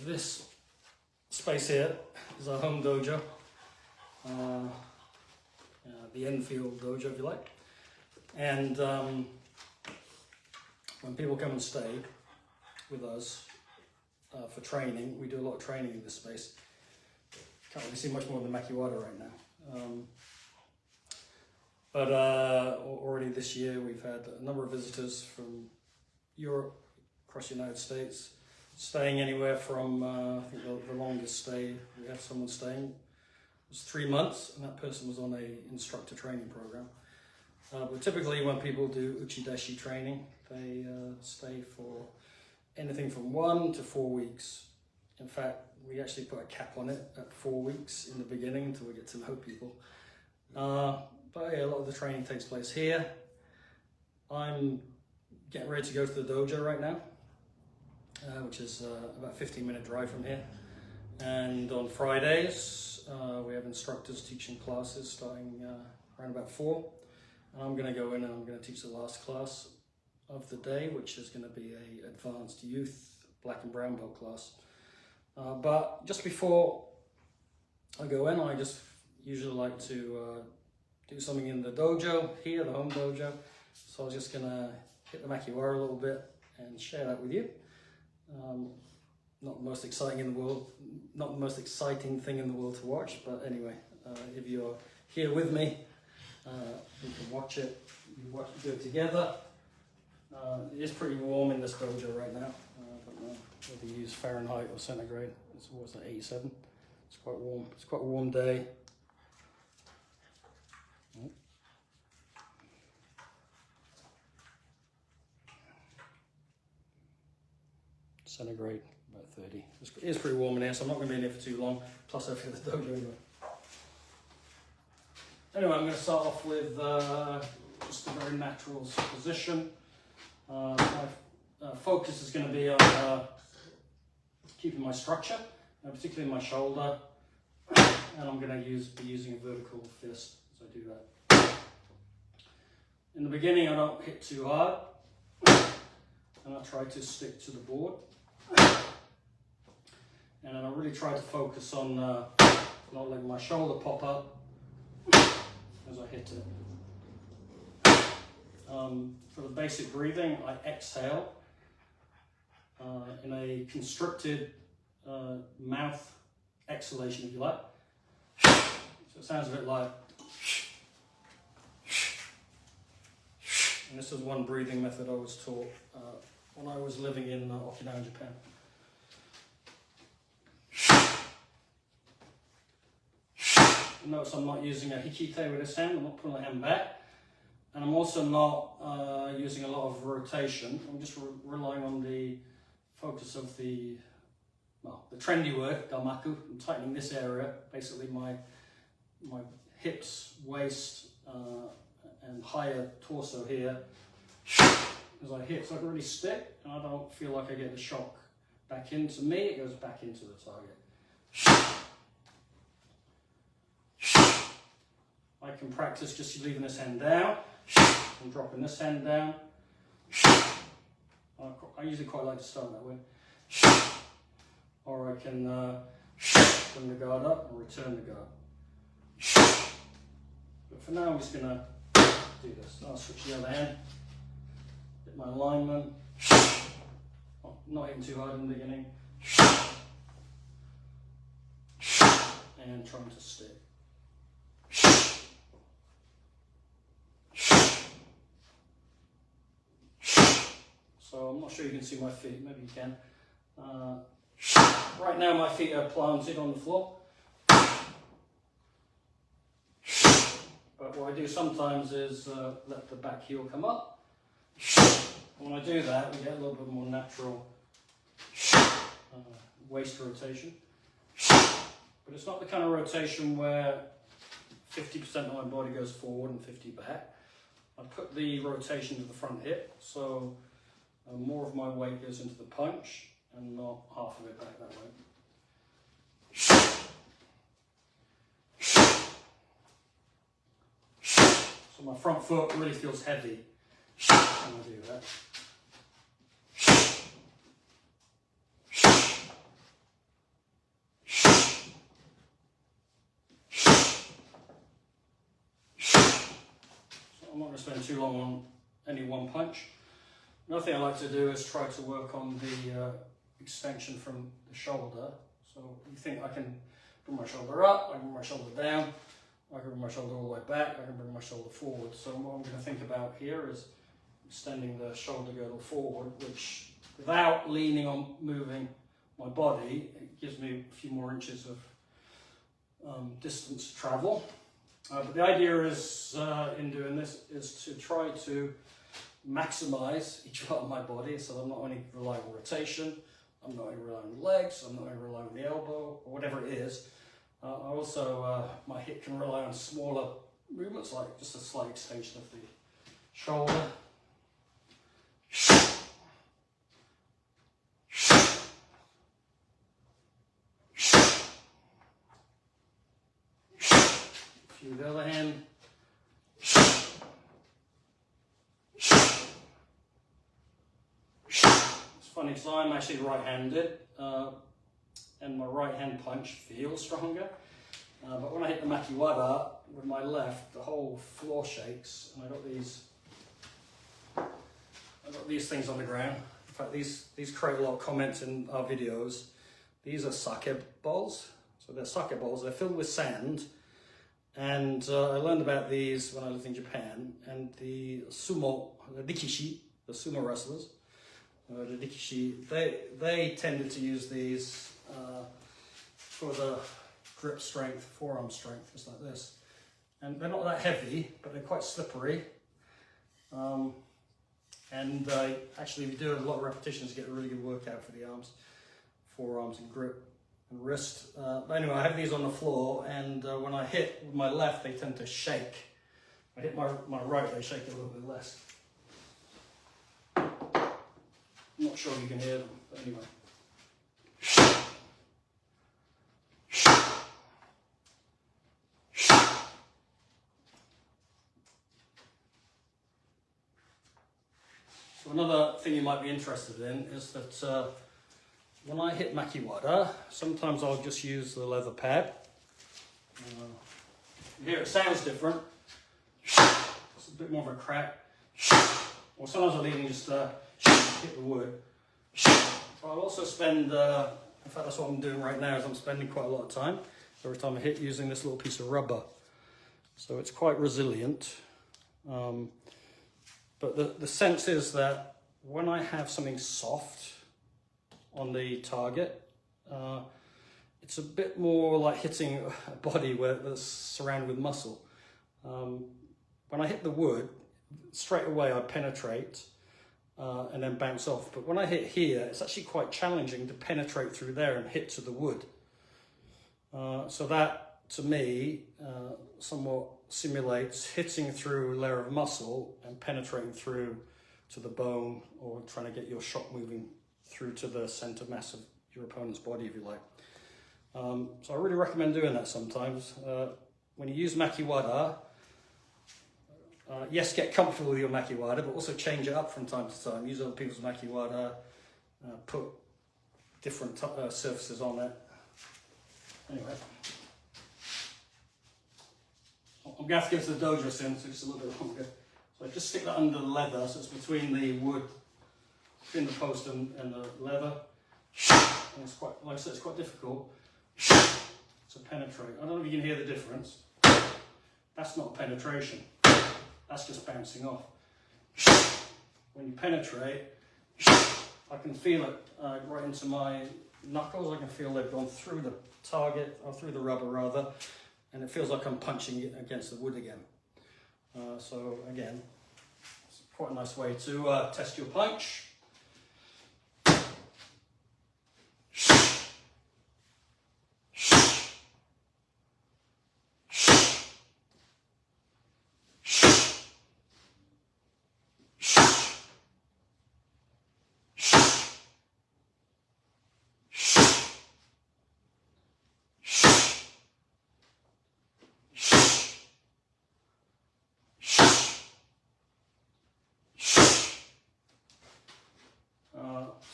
This space here is our home dojo, the Enfield Dojo if you like. And when people come and stay with us for training, we do a lot of training in this space. Can't really see much more than Makiwara right now. But already this year we've had a number of visitors from Europe, across the United States, staying anywhere from, I think the longest stay we had someone staying was 3 months, and that person was on a instructor training program. But typically when people do uchideshi training, they stay for anything from 1 to 4 weeks. In fact, we actually put a cap on it at 4 weeks in the beginning until we get to know people. But yeah, a lot of the training takes place here. I'm getting ready to go to the dojo right now, which is about a 15-minute drive from here. And on Fridays, we have instructors teaching classes starting around about 4. And I'm going to go in and I'm going to teach the last class of the day, which is going to be a advanced youth black and brown belt class. But just before I go in, I just usually like to do something in the dojo here, the home dojo. So I was just going to hit the Makiwara a little bit and share that with you. Not the most exciting in the world, not the most exciting thing in the world to watch, but anyway, if you're here with me, we can watch it, do it together. It is pretty warm in this dojo right now. I don't know whether you use Fahrenheit or centigrade. It's always like 87. It's quite warm. It's quite a warm day. Centigrade, about 30. It is pretty warm in here, so I'm not going to be in here for too long. Plus, I feel the dojo anyway. Anyway, I'm going to start off with just a very natural position. My focus is going to be on keeping my structure, particularly my shoulder, and I'm going to be using a vertical fist as I do that. In the beginning, I don't hit too hard, and I try to stick to the board. And I really try to focus on not letting my shoulder pop up as I hit it. For the basic breathing, I exhale in a constricted mouth exhalation, if you like. So it sounds a bit like. And this is one breathing method I was taught when I was living in Okinawa, Japan. Notice I'm not using a hikite with this hand, I'm not pulling the hand back. And I'm also not using a lot of rotation. I'm just relying on the focus of the trendy word, damaku. I'm tightening this area, basically my hips, waist, and higher torso here. As I hit, so I can really stick, and I don't feel like I get the shock back into me, it goes back into the target. I can practice just leaving this hand down and dropping this hand down. I usually quite like to start that way. Or I can bring the guard up and return the guard. But for now I'm just going to do this. I'll switch the other hand. Hit my alignment. Not hitting too hard in the beginning. And trying to stick. So I'm not sure you can see my feet, maybe you can. Right now my feet are planted on the floor. But what I do sometimes is let the back heel come up. And when I do that, we get a little bit more natural waist rotation. But it's not the kind of rotation where 50% of my body goes forward and 50% back. I put the rotation to the front hip, so more of my weight goes into the punch and not half of it back that way. So my front foot really feels heavy when I do that. I'm not going to spend too long on any one punch. Another thing I like to do is try to work on the extension from the shoulder. So you think I can bring my shoulder up, I can bring my shoulder down, I can bring my shoulder all the way back, I can bring my shoulder forward. So what I'm going to think about here is extending the shoulder girdle forward, which without leaning on moving my body, it gives me a few more inches of distance to travel. But the idea is, in doing this, is to try to maximize each part of my body, so I'm not only relying on rotation, I'm not only relying on the legs, I'm not only relying on the elbow, or whatever it is. I also, my hip can rely on smaller movements, like just a slight extension of the shoulder. With the other hand. It's funny because I'm actually right-handed, and my right-hand punch feels stronger. But when I hit the Makiwara with my left, the whole floor shakes, and I got these things on the ground. In fact, these create a lot of comments in our videos. These are sake bowls. So they're sake bowls. They're filled with sand. And I learned about these when I lived in Japan, and the sumo, the rikishi, the sumo wrestlers, the rikishi, they tended to use these for the grip strength, forearm strength, just like this. And they're not that heavy, but they're quite slippery. And actually, we do a lot of repetitions to get a really good workout for the arms, forearms and grip and wrist. But anyway, I have these on the floor, and when I hit with my left, they tend to shake. If I hit my right, they shake a little bit less. I'm not sure if you can hear them, but anyway. So another thing you might be interested in is that when I hit Makiwara, sometimes I'll just use the leather pad. Here it sounds different. It's a bit more of a crack. Or sometimes I'll even just hit the wood. But I'll also spend, in fact that's what I'm doing right now, is I'm spending quite a lot of time every time I hit using this little piece of rubber. So it's quite resilient. But the sense is that when I have something soft on the target, it's a bit more like hitting a body that's surrounded with muscle. When I hit the wood, straight away I penetrate and then bounce off. But when I hit here, it's actually quite challenging to penetrate through there and hit to the wood. So that, to me, somewhat simulates hitting through a layer of muscle and penetrating through to the bone, or trying to get your shot moving through to the center mass of your opponent's body, if you like. So I really recommend doing that sometimes. When you use Makiwara, yes, get comfortable with your Makiwara, but also change it up from time to time. Use other people's Makiwara, put different surfaces on it. Anyway, I'm going to have to go to the dojo soon, so just a little bit longer. So I just stick that under the leather, so it's between the wood, between the post and the leather. And it's quite, like I said, it's quite difficult to penetrate. I don't know if you can hear the difference. That's not penetration. That's just bouncing off. When you penetrate, I can feel it right into my knuckles. I can feel they've gone through the target, or through the rubber rather, and it feels like I'm punching it against the wood again. So again, it's quite a nice way to test your punch.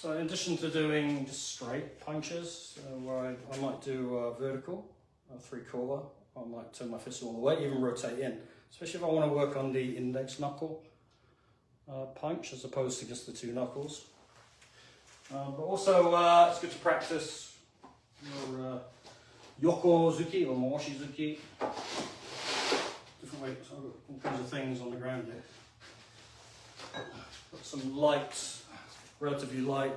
So in addition to doing just straight punches, where I might do vertical, 3/4, I might turn my fist all the way, even rotate in. especially if I want to work on the index knuckle punch as opposed to just the 2 knuckles. But also it's good to practice your yokozuki or moshizuki. Different ways. So I've got all kinds of things on the ground here. Got some light, relatively light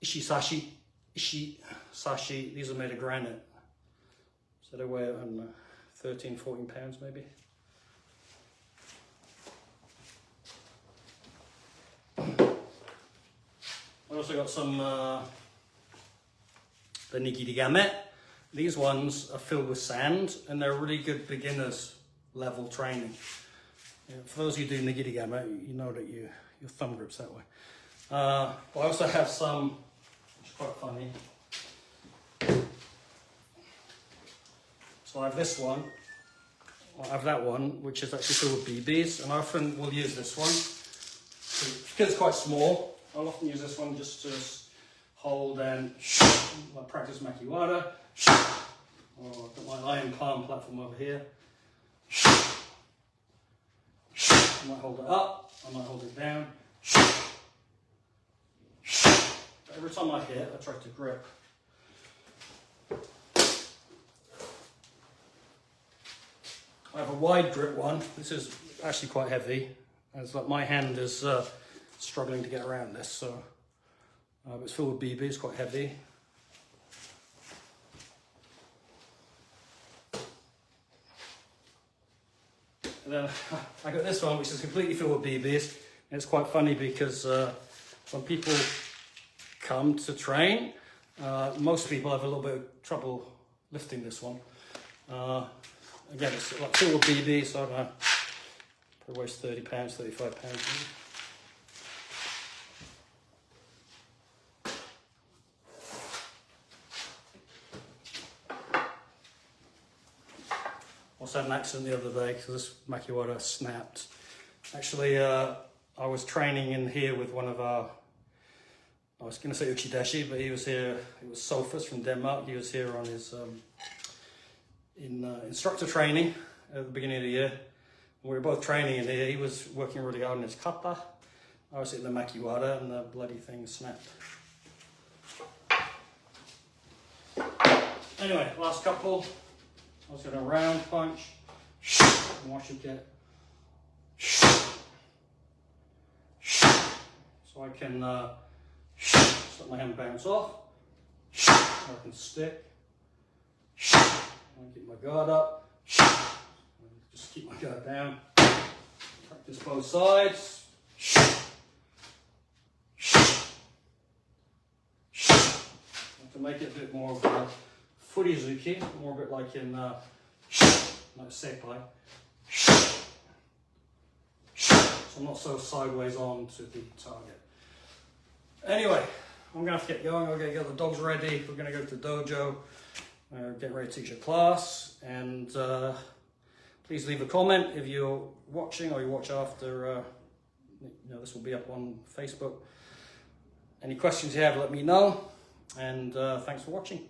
ishisashi. These are made of granite. So they weigh 13, 14 pounds maybe. I also got some the nigirigame. These ones are filled with sand and they're really good beginners level training. For those of you who do nigirigame, you know that your thumb grips that way. But I also have some, which is quite funny. So I have this one, I have that one, which is actually filled with BBs, and I often will use this one. Because it's quite small, I'll often use this one just to hold and practice Makiwara. Or I've got my iron palm platform over here. I might hold it up, I might hold it down. But every time I hit, I try to grip. I have a wide grip one. This is actually quite heavy. It's like my hand is struggling to get around this, so it's filled with BB. It's quite heavy. And then I got this one, which is completely filled with BBs. And it's quite funny because when people come to train, most people have a little bit of trouble lifting this one. Again, it's like filled with BB, so I don't know, probably weighs 30 pounds, 35 pounds. Also had an accident the other day because this Makiwara snapped. Actually, I was training in here with one of our, I was going to say Uchideshi, but he was here, it was Sophus from Denmark. He was here on his instructor training at the beginning of the year. We were both training in here. He was working really hard on his kata. I was hitting the Makiwara and the bloody thing snapped. Anyway, last couple. I was going to round punch and watch it get. So I can let my hand bounce off. I can stick. I keep my guard up. Just keep my guard down. Practice both sides. To make it a bit more of a furizuki, more a bit like in like sepai. So I'm not so sideways on to the target. Anyway, I'm going to have to get going. I'm going to get the dogs ready. We're going to go to the dojo. Get ready to teach a class, and please leave a comment if you're watching or you watch after. This will be up on Facebook. Any questions you have, let me know, and thanks for watching.